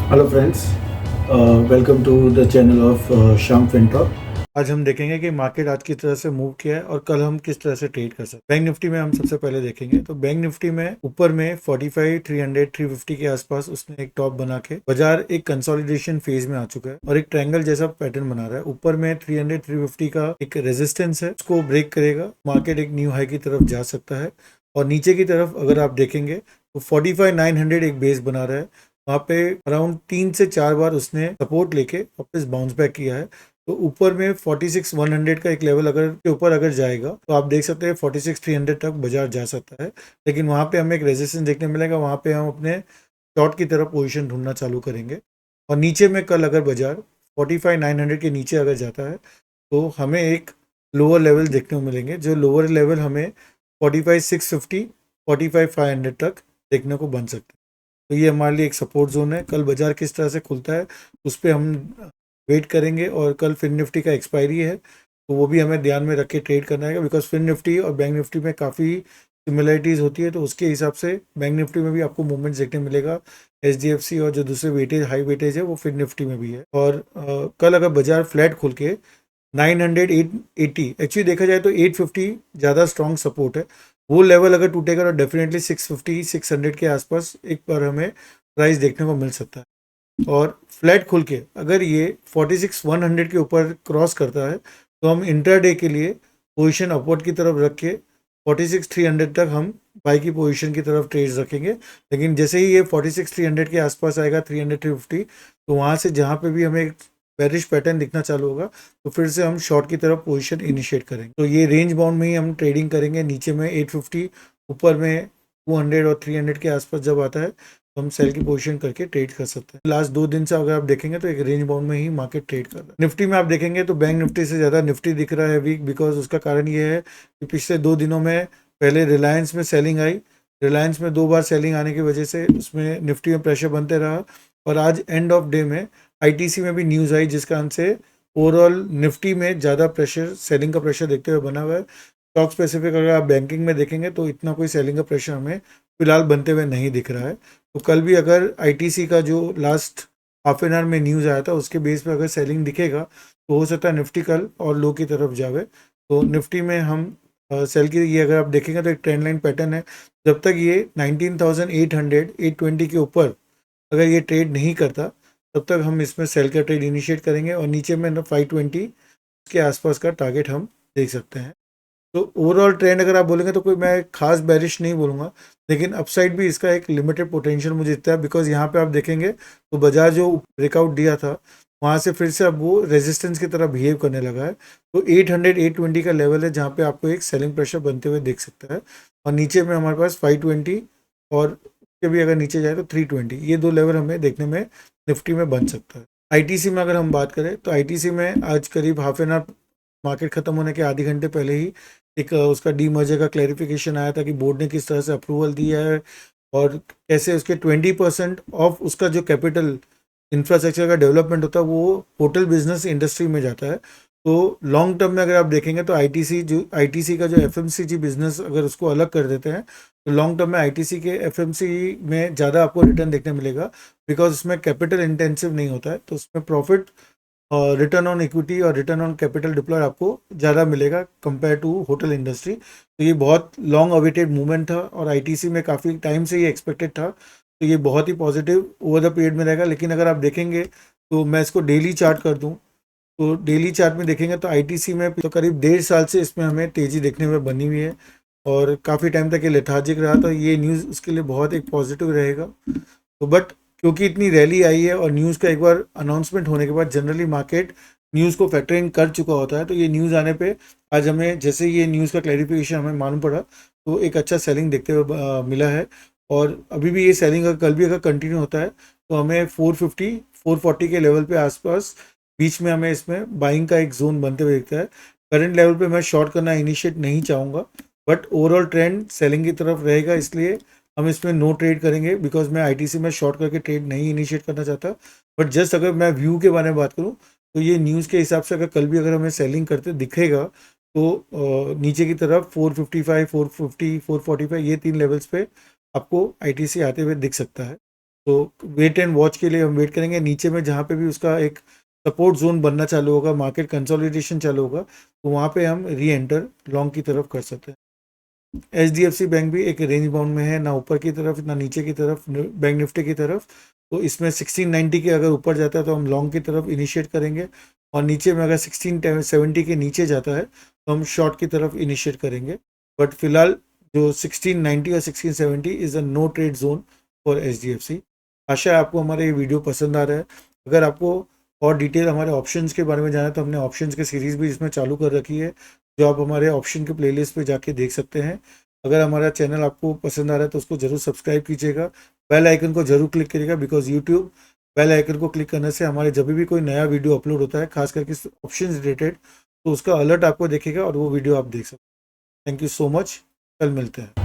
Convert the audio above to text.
Hello friends, welcome to the channel of Shyam Fintop. आज हम देखेंगे कि मार्केट आज किस तरह से मूव किया है और कल हम किस तरह से ट्रेड कर सकते हैं। बैंक निफ्टी में हम सबसे पहले देखेंगे तो बैंक निफ्टी में ऊपर में 45 300 350 के आसपास उसने एक टॉप बना के बाजार एक कंसोलिडेशन फेज में आ चुका है और एक ट्रायंगल जैसा पैटर्न बना रहा है। ऊपर में 300 350 का एक रेजिस्टेंस है, उसको ब्रेक करेगा मार्केट एक न्यू हाई की तरफ जा सकता है। और नीचे की तरफ अगर आप देखेंगे तो 45 900 एक बेस बना रहा है, वहाँ पे अराउंड 3 से 4 बार उसने सपोर्ट लेके वापस बाउंस बैक किया है। तो ऊपर में 46 100 का एक लेवल अगर के ऊपर अगर जाएगा तो आप देख सकते हैं 46 300 तक बाजार जा सकता है, लेकिन वहाँ पे हमें एक रेजिस्टेंस देखने मिलेगा। वहाँ पे हम अपने शॉर्ट की तरफ पोजीशन ढूंढना चालू करेंगे। और नीचे में कल अगर बाजार 45 900 के नीचे अगर जाता है तो हमें एक लोअर लेवल देखने को मिलेंगे, जो लोअर लेवल हमें 45 650 45 500 तक देखने को बन सकता है। तो ये हमारे लिए एक सपोर्ट जोन है। कल बाजार किस तरह से खुलता है उस पर हम वेट करेंगे। और कल फिन निफ्टी का एक्सपायरी है तो वो भी हमें ध्यान में रख के ट्रेड करना है, बिकॉज फिन निफ्टी और बैंक निफ्टी में काफ़ी सिमिलरिटीज़ होती है। तो उसके हिसाब से बैंक निफ्टी में भी आपको मूवमेंट्स देखने मिलेगा। HDFC और जो दूसरे वेटेज हाई वेटेज है वो फिन निफ्टी में भी है। और कल अगर बाजार फ्लैट खुल के 900 880 एक्चुअली देखा जाए तो 850 ज़्यादा स्ट्रॉन्ग सपोर्ट है। वो लेवल अगर टूटेगा तो डेफिनेटली 650 600 के आसपास एक बार हमें प्राइस देखने को मिल सकता है। और फ्लैट खुल के अगर ये 46 100 के ऊपर क्रॉस करता है तो हम इंट्राडे के लिए पोजीशन अपवर्ड की तरफ रख के 46 300 तक हम बाई की पोजीशन की तरफ ट्रेड रखेंगे। लेकिन जैसे ही ये 46 300 के आसपास आएगा 300 350, तो वहाँ से जहाँ पे भी हमें बेरिश पैटर्न दिखना चालू होगा तो फिर से हम शॉर्ट की तरफ पोजीशन इनिशिएट करेंगे। तो ये रेंज बाउंड में ही हम ट्रेडिंग करेंगे। नीचे में 850, ऊपर में 200 और 300 के आसपास जब आता है तो हम सेल की पोजीशन करके ट्रेड कर सकते हैं। लास्ट 2 दिन से अगर आप देखेंगे तो एक रेंज बाउंड में ही मार्केट ट्रेड कर रहा है। निफ्टी में आप देखेंगे तो बैंक निफ्टी से ज़्यादा निफ्टी दिख रहा है वीक, बिकॉज उसका कारण ये है कि पिछले 2 दिनों में पहले रिलायंस में सेलिंग आई, रिलायंस में 2 बार सेलिंग आने की वजह से उसमें निफ्टी में प्रेशर बनते रहा। और आज एंड ऑफ डे में ITC में भी न्यूज़ आई जिस कारण से ओवरऑल निफ्टी में ज़्यादा प्रेशर सेलिंग का प्रेशर देखते हुए बना हुआ है। स्टॉक स्पेसिफिक अगर आप बैंकिंग में देखेंगे तो इतना कोई सेलिंग का प्रेशर हमें फिलहाल बनते हुए नहीं दिख रहा है। तो कल भी अगर ITC का जो लास्ट हाफ एन आवर में न्यूज़ आया था उसके बेस पे अगर सेलिंग दिखेगा तो हो सकता है निफ्टी कल और लो की तरफ जावे। तो निफ्टी में हम सेल की ये अगर आप देखेंगे तो एक ट्रेंड लाइन पैटर्न है। जब तक ये 19,800 820 के ऊपर अगर ये ट्रेड नहीं करता तब तक हम इसमें सेल का ट्रेड इनिशिएट करेंगे। और नीचे में 520 के आसपास का टारगेट हम देख सकते हैं। तो ओवरऑल ट्रेंड अगर आप बोलेंगे तो कोई मैं खास बैरिश नहीं बोलूँगा, लेकिन अपसाइड भी इसका एक लिमिटेड पोटेंशियल मुझे दिखता है। बिकॉज यहाँ पे आप देखेंगे तो बाजार जो ब्रेकआउट दिया था वहाँ से फिर से अब वो रेजिस्टेंस की तरह बिहेव करने लगा है। तो 800 820 का लेवल है जहाँ पे आपको एक सेलिंग प्रेशर बनते हुए देख सकता है। और नीचे में हमारे पास 520 और उसके भी अगर नीचे जाए तो 320, ये 2 लेवल हमें देखने में निफ्टी में बन सकता है। ITC में अगर हम बात करें तो ITC में आज करीब हाफ एन आवर मार्केट खत्म होने के आधे घंटे पहले ही एक उसका डीमर्जर का क्लैरिफिकेशन आया था कि बोर्ड ने किस तरह से अप्रूवल दिया है और कैसे उसके 20% ऑफ उसका जो कैपिटल इंफ्रास्ट्रक्चर का डेवलपमेंट होता है वो होटल बिजनेस इंडस्ट्री में जाता है। तो लॉन्ग टर्म में अगर आप देखेंगे तो ITC का जो FMCG बिजनेस अगर उसको अलग कर देते हैं तो लॉन्ग टर्म में ITC के FMCG में ज़्यादा आपको रिटर्न देखने मिलेगा, बिकॉज उसमें कैपिटल इंटेंसिव नहीं होता है। तो उसमें प्रॉफिट और रिटर्न ऑन इक्विटी और रिटर्न ऑन कैपिटल डिप्लॉय आपको ज़्यादा मिलेगा कंपेयर टू होटल इंडस्ट्री। तो ये बहुत लॉन्ग अवेटेड मूवमेंट था और ITC में काफ़ी टाइम से ये एक्सपेक्टेड था। तो ये बहुत ही पॉजिटिव ओवर द पीरियड में रहेगा। लेकिन अगर आप देखेंगे तो मैं इसको डेली चार्ट कर दूं तो डेली चार्ट में देखेंगे तो ITC में तो करीब 1.5 साल से इसमें हमें तेज़ी देखने में बनी हुई है और काफ़ी टाइम तक ये लेथार्जिक रहा। तो ये न्यूज़ उसके लिए बहुत एक पॉजिटिव रहेगा। तो बट क्योंकि इतनी रैली आई है और न्यूज़ का एक बार अनाउंसमेंट होने के बाद जनरली मार्केट न्यूज़ को फैक्टरिंग कर चुका होता है। तो ये न्यूज़ आने पे आज हमें जैसे ये न्यूज़ का क्लैरिफिकेशन हमें मालूम पड़ा तो एक अच्छा सेलिंग देखते हुए मिला है। और अभी भी ये सेलिंग अगर कल भी अगर कंटिन्यू होता है तो हमें 450 440 के लेवल पे आसपास बीच में हमें इसमें बाइंग का एक जोन बनते हुए दिखता है। करंट लेवल पे मैं शॉर्ट करना इनिशिएट नहीं चाहूँगा, बट ओवरऑल ट्रेंड सेलिंग की तरफ रहेगा, इसलिए हम इसमें नो ट्रेड करेंगे। बिकॉज मैं ITC में शॉर्ट करके ट्रेड नहीं इनिशिएट करना चाहता। बट जस्ट अगर मैं व्यू के बारे में बात करूँ तो ये न्यूज़ के हिसाब से अगर कल भी अगर हमें सेलिंग करते दिखेगा तो नीचे की तरफ 455 450 445 ये 3 लेवल्स पे आपको ITC आते हुए दिख सकता है। तो वेट एंड वॉच के लिए हम वेट करेंगे। नीचे में जहाँ पे भी उसका एक सपोर्ट जोन बनना चालू होगा, मार्केट कंसोलिडेशन चालू होगा, तो वहाँ पे हम री एंटर लॉन्ग की तरफ कर सकते हैं। HDFC बैंक भी एक रेंज बाउंड में है, ना ऊपर की तरफ ना नीचे की तरफ, बैंक निफ्टी की तरफ। तो इसमें 1690 के अगर ऊपर जाता है तो हम लॉन्ग की तरफ इनिशिएट करेंगे, और नीचे में अगर 1670 के नीचे जाता है तो हम शॉर्ट की तरफ इनिशिएट करेंगे। बट फिलहाल जो 1690 और 1670 is a no trade zone for HDFC। आशा है आपको हमारा ये वीडियो पसंद आ रहा है। अगर आपको और डिटेल हमारे ऑप्शंस के बारे में जाना है तो हमने ऑप्शंस की सीरीज़ भी इसमें चालू कर रखी है, जो आप हमारे ऑप्शन के प्लेलिस्ट पे जाके देख सकते हैं। अगर हमारा चैनल आपको पसंद आ रहा है तो उसको ज़रूर सब्सक्राइब कीजिएगा, बेल आइकन को ज़रूर क्लिक करिएगा, बिकॉज यूट्यूब बेल आइकन को क्लिक करने से हमारे जब भी कोई नया वीडियो अपलोड होता है, खास करके ऑप्शन रिलेटेड, तो उसका अलर्ट आपको दिखेगा और वो वीडियो आप देख सकते हैं। थैंक यू सो मच, कल मिलते हैं।